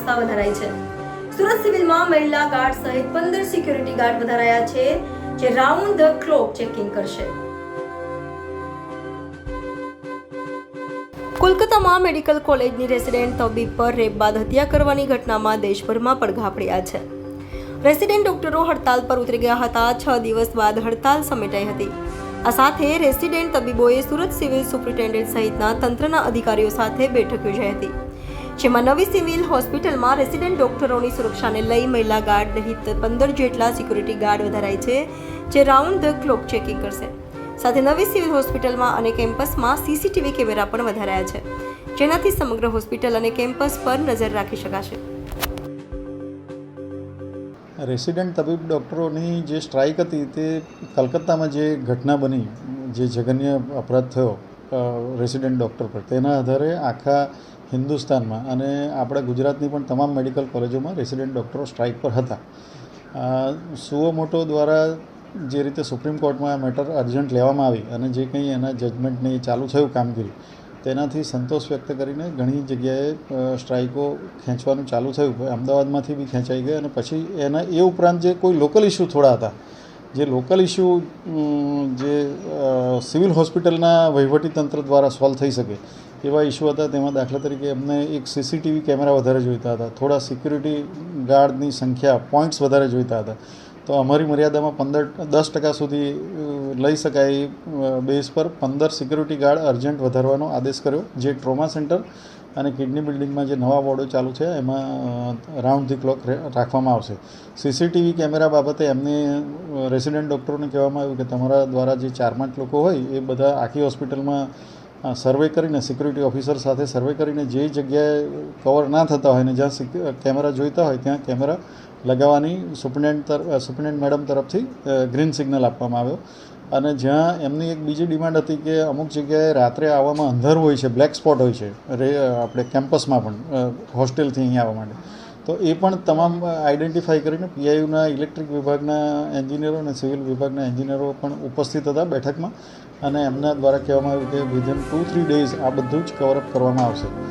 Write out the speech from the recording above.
વ્યવસ્થા વધારાઈ છે। સુરત સિવિલમાં મહિલા ગાર્ડ સહિત 15 સિક્યુરિટી ગાર્ડ વધારાયા છે, જે રાઉન્ડ ધ ક્લોક ચેકિંગ કરશે। કોલકાતામાં મેડિકલ કોલેજની રેસિડેન્ટ તબીબ પર રેપ બાદ હત્યા કરવાની ઘટનામાં દેશભરમાં પડઘા પડ્યા છે। રેસિડેન્ટ ડોક્ટરો હડતાલ પર ઉતરી ગયા હતા। 6 દિવસ બાદ હડતાલ સમેટાઈ હતી। આ સાથે રેસિડેન્ટ તબીબોએ સુરત સિવિલ સુપ્રિન્ટેન્ડન્ટ સહિતના તંત્રના અધિકારીઓ સાથે બેઠક યોજાઈ હતી, જેમાં નવી સિવિલ હોસ્પિટલમાં રેસિડેન્ટ ડોક્ટરોની સુરક્ષાને લઈ મહિલા ગાર્ડ સહિત 15 જેટલા સિક્યુરિટી ગાર્ડ વધારાય છે, જે રાઉન્ડ ધ ક્લોક ચેકિંગ કરશે। સાથે નવી સિવિલ હોસ્પિટલમાં અને કેમ્પસમાં સીસીટીવી કેમેરા પણ વધારાયા છે, જેનાથી સમગ્ર હોસ્પિટલ અને કેમ્પસ પર નજર રાખી શકાશે। રેસિડેન્ટ તબીબ ડૉક્ટરોની જે સ્ટ્રાઇક હતી તે કલકત્તામાં જે ઘટના બની, જે જઘન્ય અપરાધ થયો રેસિડેન્ટ ડૉક્ટર પર, તેના આધારે આખા હિન્દુસ્તાનમાં અને આપણા ગુજરાતની પણ તમામ મેડિકલ કોલેજોમાં રેસિડેન્ટ ડૉક્ટરો સ્ટ્રાઇક પર હતા। સુઓ મોટો દ્વારા જે રીતે સુપ્રીમ કોર્ટમાં આ મેટર અર્જન્ટ લેવામાં આવી અને જે કંઈ એના જજમેન્ટની ચાલુ થયું કામગીરી, તેનાથી સંતોષ વ્યક્ત કરીને ઘણી જગ્યાએ સ્ટ્રાઇકો ખેંચવાનું ચાલુ થયું। અમદાવાદમાંથી બી ખેંચાઈ ગઈ અને પછી એના એ ઉપરાંત જે કોઈ લોકલ ઇસ્યુ થોડા હતા, જે લોકલ ઇસ્યુ જે સિવિલ હોસ્પિટલના વહીવટીતંત્ર દ્વારા સોલ્વ થઈ શકે એવા ઇસ્યુ હતા। તેમાં દાખલા તરીકે એમને એક સીસીટીવી કેમેરા વધારે જોઈતા હતા, થોડા સિક્યુરિટી ગાર્ડની સંખ્યા પોઈન્ટ્સ વધારે જોઈતા હતા। તો અમારી મર્યાદામાં 10% સુધી લઈ શકાય બેઝ પર 15 સિક્યુરિટી ગાર્ડ અર્જન્ટ વધારવાનો આદેશ કર્યો, જે ટ્રોમા સેન્ટર અને કિડની બિલ્ડિંગમાં જે નવા વોર્ડો ચાલુ છે એમાં રાઉન્ડ ધી ક્લોક રાખવામાં આવશે। સીસીટીવી કેમેરા બાબતે એમને રેસિડેન્ટ ડૉક્ટરોને કહેવામાં આવ્યું કે તમારા દ્વારા જે 4-5 લોકો હોય એ બધા આખી હોસ્પિટલમાં સર્વે કરીને, સિક્યુરિટી ઓફિસર સાથે સર્વે કરીને જે જગ્યાએ કવર ના થતા હોય ને જ્યાં કેમેરા જોઈતા હોય ત્યાં કેમેરા લગાવવાની સુપ્રિન્ટેન્ડન્ટ મેડમ તરફથી ગ્રીન સિગ્નલ આપવામાં આવ્યો। અને જ્યાં એમની એક બીજી ડિમાન્ડ હતી કે અમુક જગ્યાએ રાત્રે આવવામાં અંધારું હોય છે, બ્લેક સ્પોટ હોય છે આપણે કેમ્પસમાં પણ હોસ્ટેલથી અહીં આવવા માટે, તો એ પણ તમામ આઈડેન્ટિફાઈ કરીને પીઆઈયુના ઇલેક્ટ્રિક વિભાગના એન્જિનિયરો અને સિવિલ વિભાગના એન્જિનિયરો પણ ઉપસ્થિત હતા બેઠકમાં, અને એમના દ્વારા કહેવામાં આવ્યું કે વિધિન 2-3 ડેઝ આ બધું જ કવરઅપ કરવામાં આવશે।